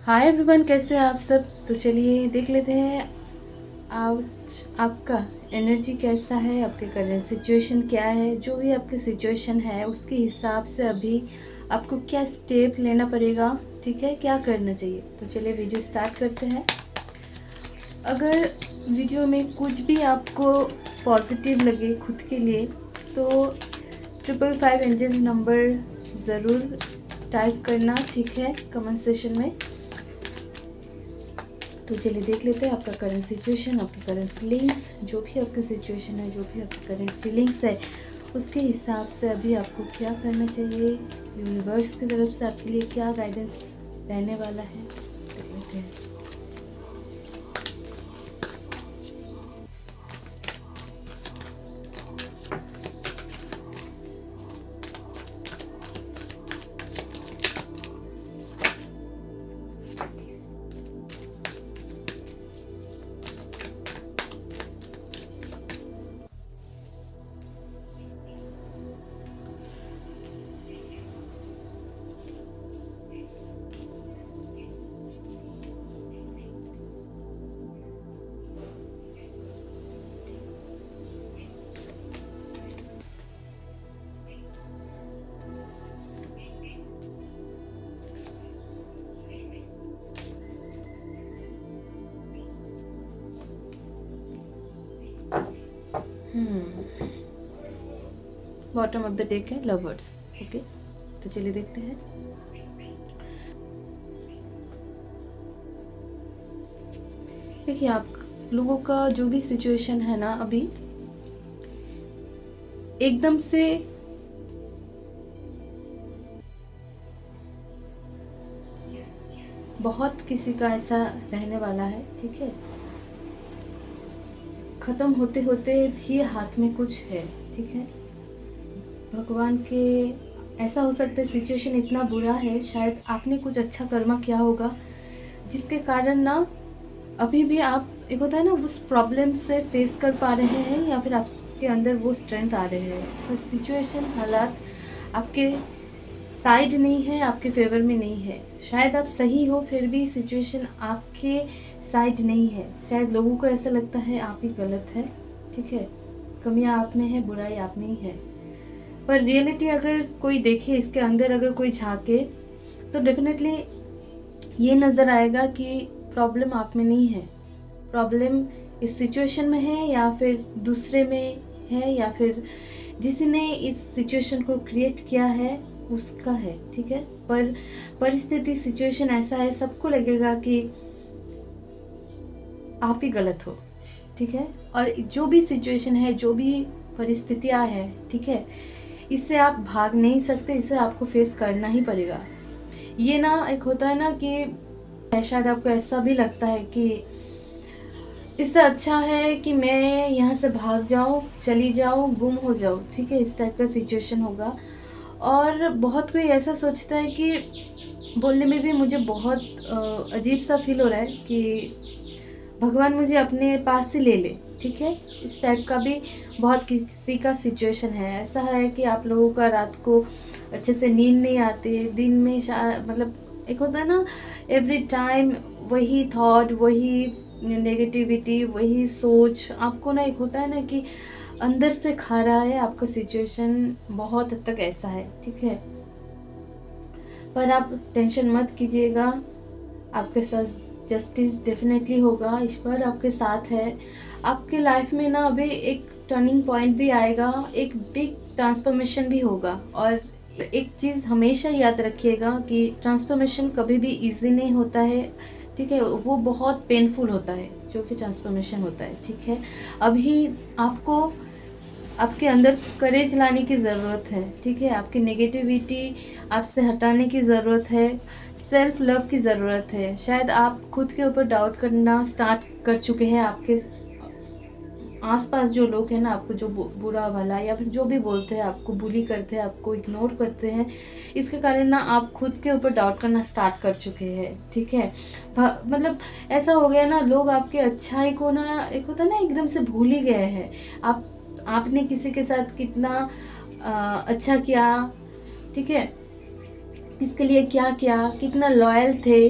Hi everyone, कैसे हैं आप सब। तो चलिए देख लेते हैं आज आपका एनर्जी कैसा है, आपके करंट सिचुएशन क्या है। जो भी आपकी सिचुएशन है उसके हिसाब से अभी आपको क्या स्टेप लेना पड़ेगा, ठीक है, क्या करना चाहिए। तो चलिए वीडियो स्टार्ट करते हैं। अगर वीडियो में कुछ भी आपको पॉजिटिव लगे खुद के लिए तो 555 एंजल नंबर ज़रूर टाइप करना, ठीक है, कमेंट सेशन में। तो चलिए देख लेते हैं आपका करंट सिचुएशन, आपकी करंट फीलिंग्स। जो भी आपकी सिचुएशन है, जो भी आपकी करंट फीलिंग्स है, उसके हिसाब से अभी आपको क्या करना चाहिए। यूनिवर्स की तरफ से आपके लिए क्या गाइडेंस रहने वाला है, देख लेते हैं। बॉटम ऑफ द डेक है लवर्स। ओके, तो चलिए देखते हैं। देखिए, आप लोगों का जो भी सिचुएशन है ना, अभी एकदम से बहुत किसी का ऐसा रहने वाला है, ठीक है, ख़त्म होते होते भी हाथ में कुछ है, ठीक है। भगवान के ऐसा हो सकता है सिचुएशन इतना बुरा है, शायद आपने कुछ अच्छा कर्मा किया होगा जिसके कारण ना अभी भी आप, एक होता है ना, उस प्रॉब्लम से फेस कर पा रहे हैं या फिर आपके अंदर वो स्ट्रेंथ आ रहे हैं। पर सिचुएशन, हालात आपके साइड नहीं है, आपके फेवर में नहीं है। शायद आप सही हो फिर भी सिचुएशन आपके साइड नहीं है। शायद लोगों को ऐसा लगता है आप ही गलत है, ठीक है, कमियां आप में है, बुराई आप में ही है। पर रियलिटी अगर कोई देखे, इसके अंदर अगर कोई झांके, तो डेफिनेटली ये नज़र आएगा कि प्रॉब्लम आप में नहीं है। प्रॉब्लम इस सिचुएशन में है या फिर दूसरे में है या फिर जिसने इस सिचुएशन को क्रिएट किया है उसका है, ठीक है। पर परिस्थिति, सिचुएशन ऐसा है, सबको लगेगा कि आप ही गलत हो, ठीक है। और जो भी सिचुएशन है, जो भी परिस्थितियाँ है, ठीक है, इससे आप भाग नहीं सकते, इसे आपको फेस करना ही पड़ेगा। ये ना, एक होता है ना कि शायद आपको ऐसा भी लगता है कि इससे अच्छा है कि मैं यहाँ से भाग जाऊँ, चली जाऊँ, गुम हो जाऊँ, ठीक है, इस टाइप का सिचुएशन होगा। और बहुत कोई ऐसा सोचता है कि बोलने में भी मुझे बहुत अजीब सा फील हो रहा है कि भगवान मुझे अपने पास से ले ले, ठीक है, इस टाइप का भी बहुत किसी का सिचुएशन है। ऐसा है कि आप लोगों का रात को अच्छे से नींद नहीं आती, दिन में मतलब एक होता है ना, एवरी टाइम वही थॉट, वही नेगेटिविटी, वही सोच आपको ना, एक होता है ना कि अंदर से खा रहा है। आपका सिचुएशन बहुत हद तक ऐसा है, ठीक है। पर आप टेंशन मत कीजिएगा, आपके साथ जस्टिस डेफिनेटली होगा, ईश्वर आपके साथ है। आपके लाइफ में ना अभी एक टर्निंग पॉइंट भी आएगा, एक बिग ट्रांसफॉर्मेशन भी होगा। और एक चीज़ हमेशा याद रखिएगा कि ट्रांसफॉर्मेशन कभी भी इजी नहीं होता है, ठीक है, वो बहुत पेनफुल होता है जो भी ट्रांसफॉर्मेशन होता है, ठीक है। अभी आपको आपके अंदर करेज लाने की ज़रूरत है, ठीक है, आपकी नेगेटिविटी आपसे हटाने की ज़रूरत है, सेल्फ लव की ज़रूरत है। शायद आप खुद के ऊपर डाउट करना स्टार्ट कर चुके हैं। आपके आसपास जो लोग हैं ना, आपको जो बुरा भला या फिर जो भी बोलते हैं, आपको बुली करते हैं, आपको इग्नोर करते हैं, इसके कारण ना आप खुद के ऊपर डाउट करना स्टार्ट कर चुके हैं, ठीक है। मतलब ऐसा हो गया ना, लोग आपके अच्छाई को ना, एक होता है ना, एकदम से भूल ही गए हैं। आपने किसी के साथ कितना अच्छा किया, ठीक है, किसके लिए क्या किया, कितना लॉयल थे,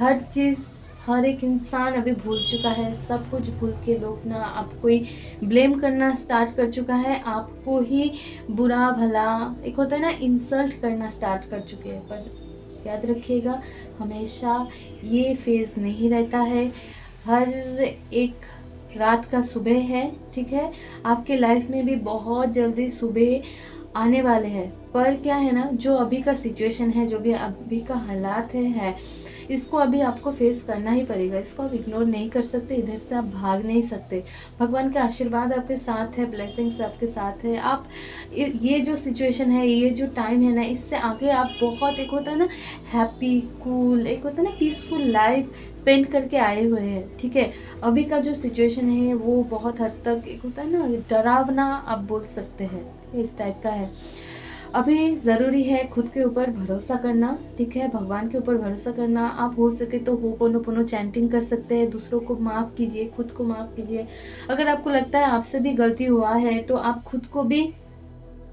हर चीज़, हर एक इंसान अभी भूल चुका है। सब कुछ भूल के लोग ना आपको ही ब्लेम करना स्टार्ट कर चुका है, आपको ही बुरा भला, एक होता है ना, इंसल्ट करना स्टार्ट कर चुके हैं। पर याद रखिएगा, हमेशा ये फेज़ नहीं रहता है। हर एक रात का सुबह है, ठीक है। आपके लाइफ में भी बहुत जल्दी सुबह आने वाले हैं। पर क्या है ना, जो अभी का सिचुएशन है, जो भी अभी का हालात है, इसको अभी आपको फेस करना ही पड़ेगा। इसको आप इग्नोर नहीं कर सकते, इधर से आप भाग नहीं सकते। भगवान का आशीर्वाद आपके साथ है, ब्लेसिंग्स आपके साथ है। आप ये जो सिचुएशन है, ये जो टाइम है ना, इससे आगे आप बहुत, एक होता है ना हैप्पी, कूल, एक होता है ना पीसफुल लाइफ स्पेंड करके आए हुए हैं, ठीक है। अभी का जो सिचुएशन है वो बहुत हद तक, एक होता है ना डरावना, आप बोल सकते हैं, इस टाइप का है। अभी ज़रूरी है खुद के ऊपर भरोसा करना, ठीक है। भगवान के ऊपर भरोसा करना। आप हो सके तो होपोनोपोनो चैंटिंग कर सकते हैं। दूसरों को माफ़ कीजिए, खुद को माफ़ कीजिए। अगर आपको लगता है आपसे भी गलती हुआ है तो आप खुद को भी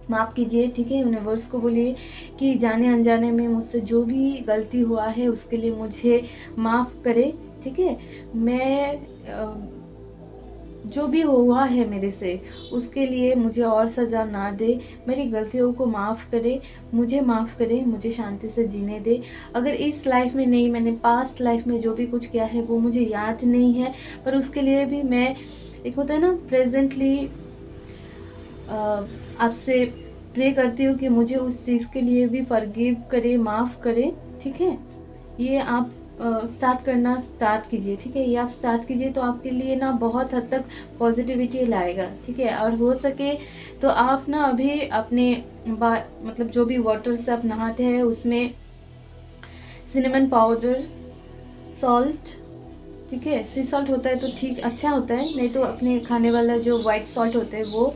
माफ़ कीजिए, ठीक है। यूनिवर्स को बोलिए कि जाने अनजाने में मुझसे जो भी गलती हुआ है उसके लिए मुझे माफ़ करे, ठीक है। मैं जो भी हुआ है मेरे से, उसके लिए मुझे और सज़ा ना दे, मेरी गलतियों को माफ़ करे, मुझे माफ़ करे, मुझे शांति से जीने दे। अगर इस लाइफ में नहीं, मैंने पास्ट लाइफ में जो भी कुछ किया है वो मुझे याद नहीं है, पर उसके लिए भी मैं, एक होता है ना, प्रेजेंटली आपसे प्रे करती हूँ कि मुझे उस चीज़ के लिए भी फॉरगिव करे, माफ़ करे, ठीक है। ये आप स्टार्ट करना स्टार्ट कीजिए, ठीक है। ये आप स्टार्ट कीजिए तो आपके लिए ना बहुत हद तक पॉजिटिविटी लाएगा, ठीक है। और हो सके तो आप ना अभी अपने मतलब जो भी वाटर से आप नहाते हैं उसमें सिनेमन पाउडर, सॉल्ट, ठीक है, सी सॉल्ट होता है तो ठीक, अच्छा होता है, नहीं तो अपने खाने वाला जो वाइट सॉल्ट होता है वो,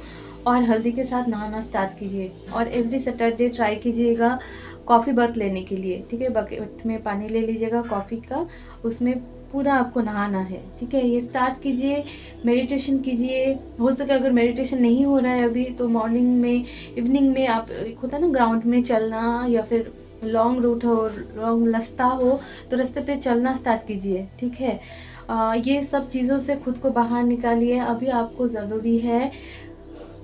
और हल्दी के साथ नहाना स्टार्ट कीजिए। और एवरी सैटरडे ट्राई कीजिएगा कॉफ़ी बाथ लेने के लिए, ठीक है। बकेट में पानी ले लीजिएगा कॉफ़ी का, उसमें पूरा आपको नहाना है, ठीक है। ये स्टार्ट कीजिए। मेडिटेशन कीजिए। हो सके अगर मेडिटेशन नहीं हो रहा है अभी तो मॉर्निंग में, इवनिंग में आप, एक होता है ना ग्राउंड में चलना, या फिर लॉन्ग रूट हो, लॉन्ग रास्ता हो तो रास्ते पे चलना स्टार्ट कीजिए, ठीक है। ये सब चीज़ों से खुद को बाहर निकालिए। अभी आपको ज़रूरी है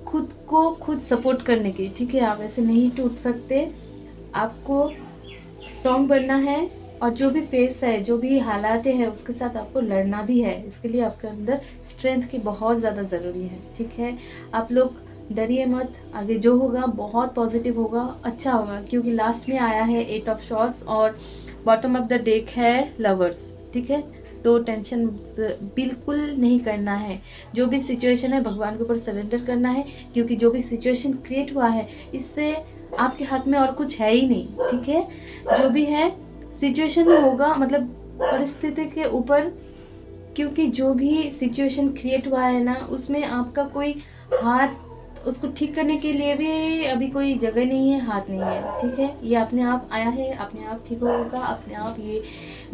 खुद को खुद सपोर्ट करने की, ठीक है। आप ऐसे नहीं टूट सकते, आपको स्ट्रॉन्ग बनना है। और जो भी फेस है, जो भी हालात है, उसके साथ आपको लड़ना भी है। इसके लिए आपके अंदर स्ट्रेंथ की बहुत ज़्यादा ज़रूरी है, ठीक है। आप लोग डरिए मत, आगे जो होगा बहुत पॉजिटिव होगा, अच्छा होगा। क्योंकि लास्ट में आया है 8 ऑफ शॉर्ट्स और बॉटम ऑफ द डेक है लवर्स, ठीक है। तो टेंशन बिल्कुल नहीं करना है। जो भी सिचुएशन है भगवान के ऊपर सरेंडर करना है, क्योंकि जो भी सिचुएशन क्रिएट हुआ है इससे आपके हाथ में और कुछ है ही नहीं, ठीक है। जो भी है सिचुएशन में होगा, मतलब परिस्थिति के ऊपर, क्योंकि जो भी सिचुएशन क्रिएट हुआ है ना उसमें आपका कोई हाथ, उसको ठीक करने के लिए भी अभी कोई जगह नहीं है, हाथ नहीं है, ठीक है। ये अपने आप आया है, अपने आप ठीक होगा, अपने आप। ये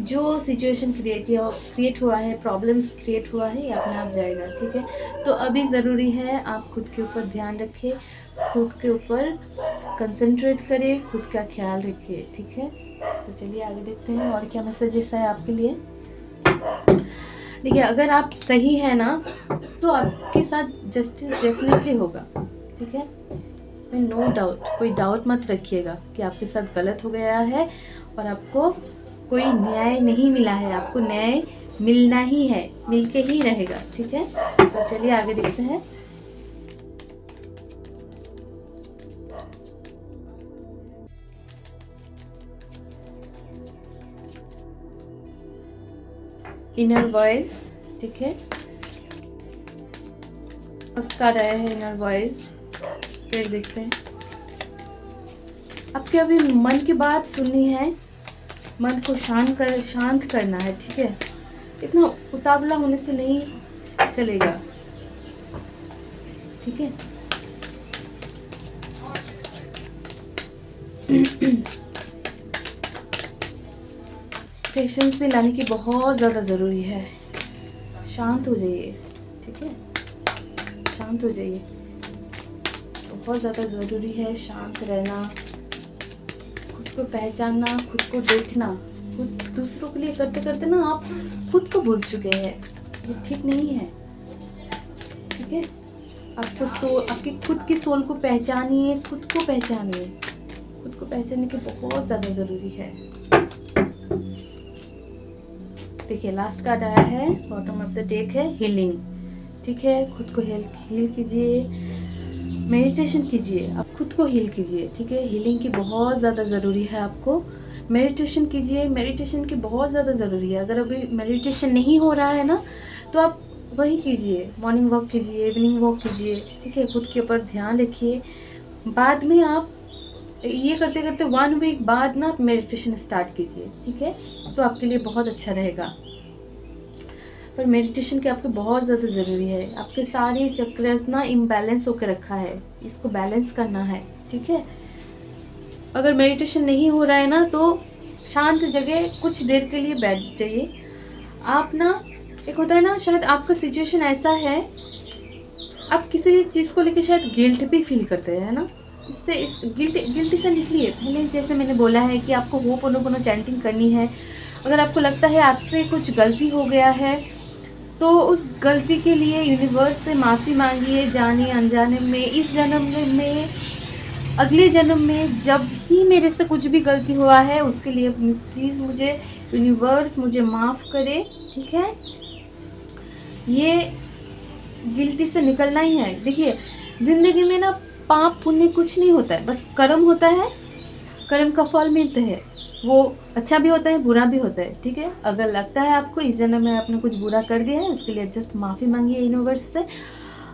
जो सिचुएशन क्रिएट हुआ है, प्रॉब्लम्स क्रिएट हुआ है, ये अपने आप जाएगा, ठीक है। तो अभी ज़रूरी है आप खुद के ऊपर ध्यान रखें, खुद के ऊपर कंसंट्रेट करें, खुद का ख्याल रखिए, ठीक है। तो चलिए आगे देखते हैं और क्या मैसेजेस है आपके लिए। देखिए, अगर आप सही है ना तो आपके साथ जस्टिस डेफिनेटली होगा, ठीक है। इसमें नो डाउट, कोई डाउट मत रखिएगा कि आपके साथ गलत हो गया है और आपको कोई न्याय नहीं मिला है। आपको न्याय मिलना ही है, मिलके ही रहेगा, ठीक है। तो चलिए आगे देखते हैं। इनर वॉइस, ठीक है, उसका रहा है इनर वॉइस। फिर देखते हैं, आपके अभी मन की बात सुननी है, मन को शांत करना है, ठीक है। इतना उतावला होने से नहीं चलेगा, ठीक है। पेशेंस भी लाने की बहुत ज़्यादा ज़रूरी है। शांत हो जाइए, ठीक है, शांत हो जाइए। बहुत ज़्यादा ज़रूरी है शांत रहना, खुद को पहचानना, खुद को देखना, दूसरों के लिए करते करते ना आप खुद को भूल चुके हैं। ये ठीक नहीं है, ठीक है। आपकी खुद की सोल को पहचानिए, खुद को पहचानिए। खुद को पहचानने की बहुत ज़्यादा ज़रूरी है। देखिए लास्ट कार्ड आया है, बॉटम ऑफ द डेक है हीलिंग, ठीक है। खुद को हील कीजिए, मेडिटेशन कीजिए, आप खुद को हील कीजिए, ठीक है। हीलिंग की बहुत ज़्यादा ज़रूरी है आपको। मेडिटेशन कीजिए, मेडिटेशन की बहुत ज़्यादा ज़रूरी है। अगर अभी मेडिटेशन नहीं हो रहा है ना, तो आप वही कीजिए, मॉर्निंग वॉक कीजिए, इवनिंग वॉक कीजिए, ठीक है। खुद के ऊपर ध्यान रखिए। बाद में आप ये करते करते 1 वीक बाद ना आप मेडिटेशन स्टार्ट कीजिए, ठीक है। तो आपके लिए बहुत अच्छा रहेगा। पर मेडिटेशन की आपको बहुत ज़्यादा ज़रूरी है। आपके सारे चक्रस ना इम्बैलेंस होकर रखा है, इसको बैलेंस करना है, ठीक है। अगर मेडिटेशन नहीं हो रहा है ना, तो शांत जगह कुछ देर के लिए बैठ जाइए। आप ना, एक होता है ना, शायद आपका सिचुएशन ऐसा है, आप किसी चीज़ को लेकर शायद गिल्ट भी फील करते हैं ना, इससे इस गिल्ट से निकलिए। पहले जैसे मैंने बोला है कि आपको होपोनोपोनो चैंटिंग करनी है। अगर आपको लगता है आपसे कुछ गलती हो गया है, तो उस गलती के लिए यूनिवर्स से माफ़ी मांगिए, जाने अनजाने में, इस जन्म में, अगले जन्म में, जब भी मेरे से कुछ भी गलती हुआ है उसके लिए प्लीज़ मुझे यूनिवर्स मुझे माफ़ करे, ठीक है। ये गिल्टी से निकलना ही है। देखिए ज़िंदगी में ना पाप पुण्य कुछ नहीं होता है, बस कर्म होता है, कर्म का फल मिलते हैं। वो अच्छा भी होता है, बुरा भी होता है, ठीक है। अगर लगता है आपको इस जन्म में आपने कुछ बुरा कर दिया है, उसके लिए जस्ट माफ़ी मांगिए यूनिवर्स से।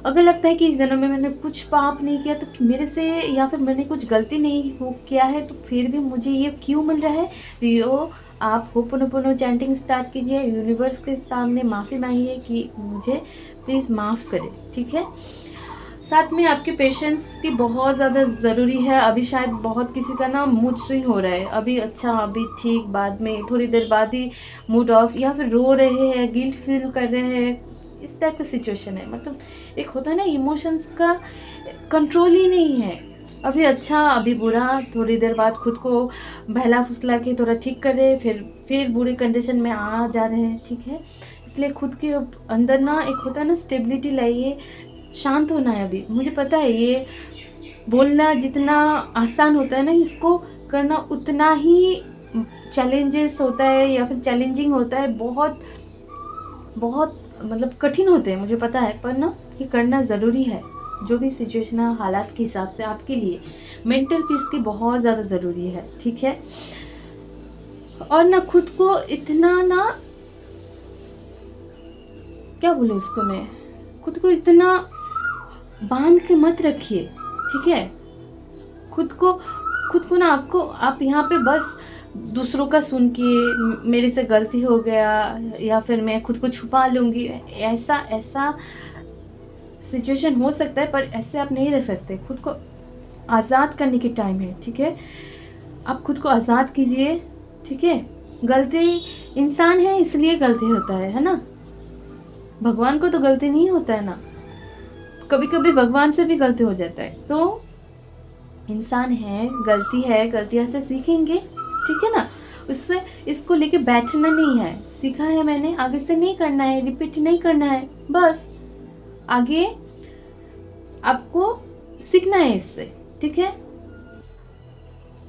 अगर लगता है कि इस जन्म में मैंने कुछ पाप नहीं किया, तो मेरे से, या फिर मैंने कुछ गलती नहीं किया है, तो फिर भी मुझे ये क्यों मिल रहा है, तो यो आप होपोनोपोनो चैंटिंग स्टार्ट कीजिए, यूनिवर्स के सामने माफ़ी मांगिए कि मुझे प्लीज़ माफ़ करे, ठीक है। साथ में आपके पेशेंस की बहुत ज़्यादा ज़रूरी है। अभी शायद बहुत किसी का ना मूड स्विंग हो रहा है, अभी अच्छा, अभी ठीक, बाद में थोड़ी देर बाद ही मूड ऑफ, या फिर रो रहे हैं, गिल्ट फील कर रहे हैं, इस टाइप का सिचुएशन है। मतलब एक होता है ना, इमोशंस का कंट्रोल ही नहीं है। अभी अच्छा, अभी बुरा, थोड़ी देर बाद खुद को बहला फुसला के थोड़ा ठीक कर रहे, फिर बुरी कंडीशन में आ जा रहे हैं, ठीक है। इसलिए खुद के अंदर ना एक होता है ना, स्टेबिलिटी लाइए, शांत होना है। अभी मुझे पता है ये बोलना जितना आसान होता है ना, इसको करना उतना ही चैलेंजेस होता है, या फिर चैलेंजिंग होता है, बहुत बहुत मतलब कठिन होते हैं, मुझे पता है। पर ना ये करना ज़रूरी है, जो भी सिचुएशन है, हालात के हिसाब से आपके लिए मेंटल पीस की बहुत ज़्यादा ज़रूरी है, ठीक है। और ना खुद को इतना ना, क्या बोले उसको मैं, खुद को इतना बांध के मत रखिए, ठीक है। खुद को ना, आप यहाँ पे बस दूसरों का सुन के मेरे से गलती हो गया, या फिर मैं खुद को छुपा लूँगी, ऐसा सिचुएशन हो सकता है, पर ऐसे आप नहीं रह सकते। खुद को आज़ाद करने की टाइम है, ठीक है। आप खुद को आज़ाद कीजिए, ठीक है। गलती, इंसान है इसलिए गलती होता है ना। भगवान को तो गलती नहीं होता है ना, कभी कभी भगवान से भी गलती हो जाता है। तो इंसान है, गलतियाँ से सीखेंगे, ठीक है ना। उससे इसको लेके बैठना नहीं है, सीखा है मैंने, आगे से नहीं करना है, रिपीट नहीं करना है, बस आगे आपको सीखना है इससे, ठीक है।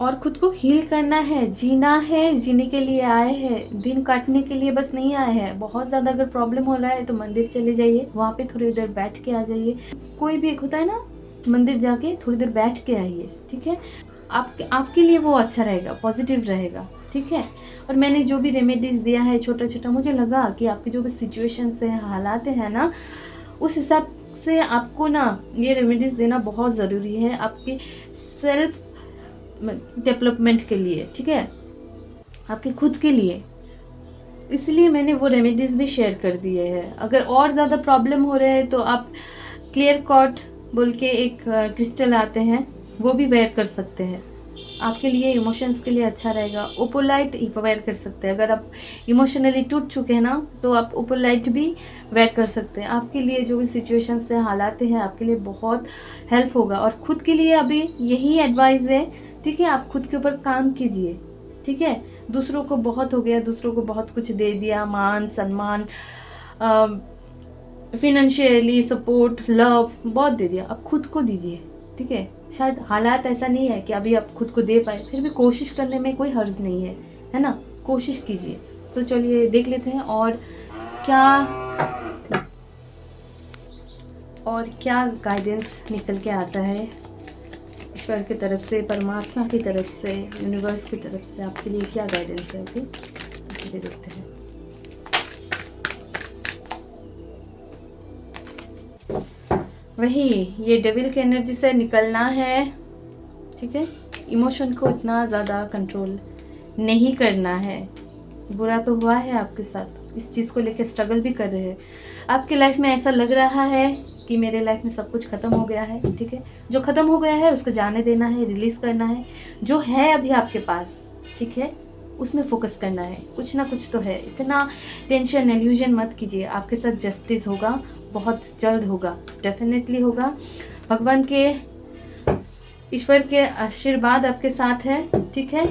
और खुद को हील करना है, जीना है, जीने के लिए आए हैं, दिन काटने के लिए बस नहीं आए हैं। बहुत ज़्यादा अगर प्रॉब्लम हो रहा है तो मंदिर चले जाइए, वहाँ पे थोड़ी देर बैठ के आ जाइए। कोई भी एक होता है ना, मंदिर जाके थोड़ी देर बैठ के आइए, ठीक है। आपके लिए वो अच्छा रहेगा, पॉजिटिव रहेगा, ठीक है। और मैंने जो भी रेमेडीज़ दिया है छोटा छोटा, मुझे लगा कि आपकी जो भी सिचुएशन है, हालात है ना, उस हिसाब से आपको ना ये रेमेडीज़ देना बहुत ज़रूरी है, आपके सेल्फ डेवलपमेंट के लिए, ठीक है, आपके खुद के लिए। इसलिए मैंने वो रेमेडीज़ भी शेयर कर दिए हैं। अगर और ज़्यादा प्रॉब्लम हो रहे हैं तो आप क्लियर कॉट बोल के एक क्रिस्टल आते हैं, वो भी वेयर कर सकते हैं, आपके लिए इमोशंस के लिए अच्छा रहेगा। ओपोलाइट वेयर कर सकते हैं, अगर आप इमोशनली टूट चुके हैं ना, तो आप ओपोलाइट भी वेयर कर सकते हैं। आपके लिए जो भी सिचुएशन से हालात हैं, आपके लिए बहुत हेल्प होगा। और खुद के लिए अभी यही एडवाइस है, ठीक है। आप खुद के ऊपर काम कीजिए, ठीक है। दूसरों को बहुत हो गया, दूसरों को बहुत कुछ दे दिया, मान सम्मान, फिनेंशियली सपोर्ट, लव बहुत दे दिया, अब खुद को दीजिए। ठीक है, शायद हालात ऐसा नहीं है कि अभी आप खुद को दे पाए, फिर भी कोशिश करने में कोई हर्ज नहीं है ना, कोशिश कीजिए। तो चलिए देख लेते हैं और क्या गाइडेंस निकल के आता है ईश्वर की तरफ से, परमात्मा की तरफ से, यूनिवर्स की तरफ से आपके लिए क्या गाइडेंस है। ओके, चलिए देखते हैं। वही, ये डेविल की एनर्जी से निकलना है। ठीक है, इमोशन को इतना ज़्यादा कंट्रोल नहीं करना है। बुरा तो हुआ है आपके साथ, इस चीज़ को लेकर स्ट्रगल भी कर रहे हैं। आपकी लाइफ में ऐसा लग रहा है कि मेरे लाइफ में सब कुछ ख़त्म हो गया है। ठीक है, जो ख़त्म हो गया है उसको जाने देना है, रिलीज़ करना है। जो है अभी आपके पास, ठीक है, उसमें फोकस करना है। कुछ ना कुछ तो है, इतना टेंशन एल्यूजन मत कीजिए। आपके साथ जस्टिस होगा, बहुत जल्द होगा, डेफिनेटली होगा। भगवान के, ईश्वर के आशीर्वाद आपके साथ है। ठीक है,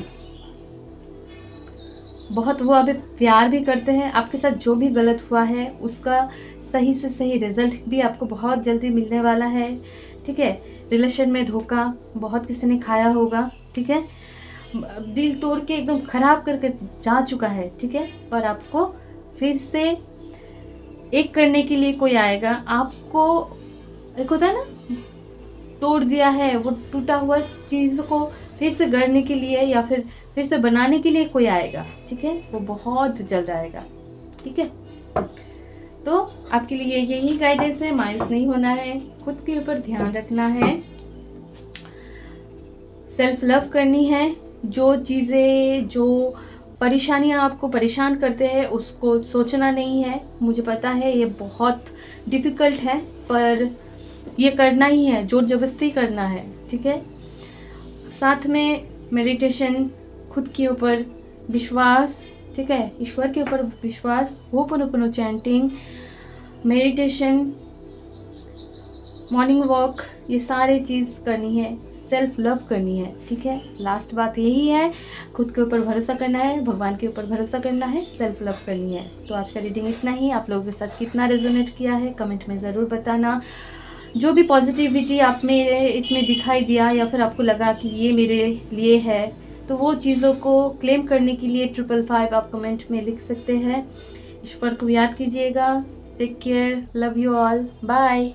बहुत वो अभी प्यार भी करते हैं आपके साथ। जो भी गलत हुआ है उसका सही से सही रिजल्ट भी आपको बहुत जल्दी मिलने वाला है। ठीक है, रिलेशन में धोखा बहुत किसी ने खाया होगा। ठीक है, दिल तोड़ के एकदम खराब करके जा चुका है। ठीक है, पर आपको फिर से एक करने के लिए कोई आएगा। आपको एक होता है ना, तोड़ दिया है, वो टूटा हुआ चीज़ को फिर से गढ़ने के लिए या फिर से बनाने के लिए कोई आएगा। ठीक है, वो बहुत जल्द आएगा। ठीक है, तो आपके लिए यही गाइडेंस है। मायूस नहीं होना है, खुद के ऊपर ध्यान रखना है, सेल्फ लव करनी है। जो चीज़ें, जो परेशानियाँ आपको परेशान करते हैं उसको सोचना नहीं है। मुझे पता है ये बहुत डिफ़िकल्ट है, पर ये करना ही है, जोर जबरदस्ती करना है। ठीक है, साथ में मेडिटेशन, खुद के ऊपर विश्वास, ठीक है, ईश्वर के ऊपर विश्वास, ho'oponopono chanting, meditation, morning walk, ये सारी चीज़ करनी है, सेल्फ लव करनी है। ठीक है, लास्ट बात यही है, खुद के ऊपर भरोसा करना है, भगवान के ऊपर भरोसा करना है, सेल्फ लव करनी है। तो आज का रीडिंग इतना ही। आप लोगों के साथ कितना रेजोनेट किया है कमेंट में ज़रूर बताना। जो भी पॉजिटिविटी आप में इसमें दिखाई दिया या फिर आपको लगा कि ये मेरे लिए है, तो वो चीज़ों को क्लेम करने के लिए 555 आप कमेंट में लिख सकते हैं। ईश्वर को याद कीजिएगा। Take care, love you all, bye.